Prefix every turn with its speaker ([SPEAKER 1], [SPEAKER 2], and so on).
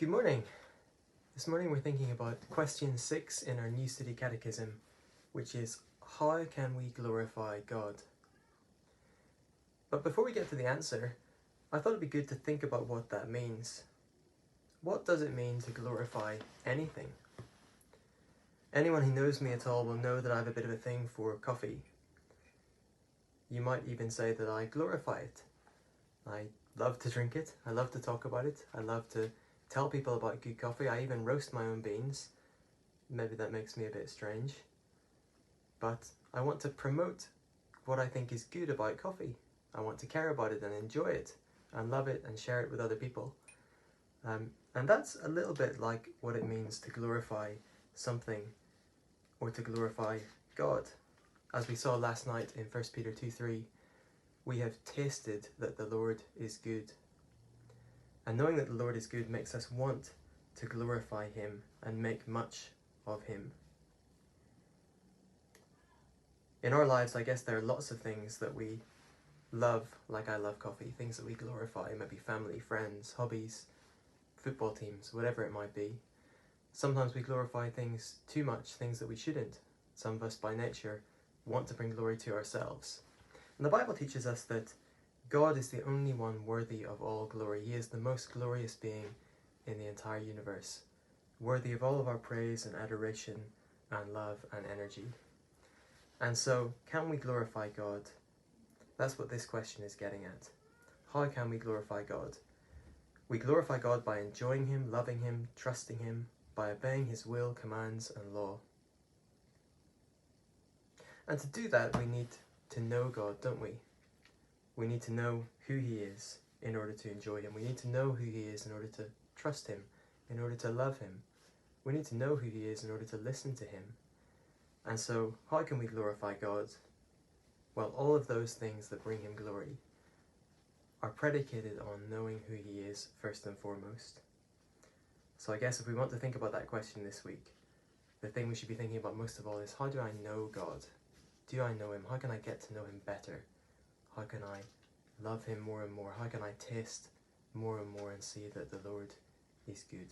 [SPEAKER 1] Good morning. This morning we're thinking about question 6 in our New City Catechism, which is, how can we glorify God? But before we get to the answer, I thought it'd be good to think about what that means. What does it mean to glorify anything? Anyone who knows me at all will know that I have a bit of a thing for coffee. You might even say that I glorify it. I love to drink it, I love to talk about it, I love to tell people about good coffee. I even roast my own beans. Maybe that makes me a bit strange. But I want to promote what I think is good about coffee. I want to care about it and enjoy it and love it and share it with other people. And that's a little bit like what it means to glorify something or to glorify God. As we saw last night in 1 Peter 2:3, we have tasted that the Lord is good. And knowing that the Lord is good makes us want to glorify him and make much of him. In our lives, I guess there are lots of things that we love, like I love coffee, things that we glorify, maybe family, friends, hobbies, football teams, whatever it might be. Sometimes we glorify things too much, things that we shouldn't. Some of us by nature want to bring glory to ourselves. And the Bible teaches us that God is the only one worthy of all glory. He is the most glorious being in the entire universe, worthy of all of our praise and adoration and love and energy. And so, can we glorify God? That's what this question is getting at. How can we glorify God? We glorify God by enjoying him, loving him, trusting him, by obeying his will, commands and law. And to do that, we need to know God, don't we? We need to know who he is in order to enjoy him. We need to know who he is in order to trust him, in order to love him. We need to know who he is in order to listen to him. And so, how can we glorify God? Well, all of those things that bring him glory are predicated on knowing who he is first and foremost. So I guess if we want to think about that question this week, the thing we should be thinking about most of all is, how do I know God? Do I know him? How can I get to know him better? How can I love him more and more? How can I taste more and more and see that the Lord is good?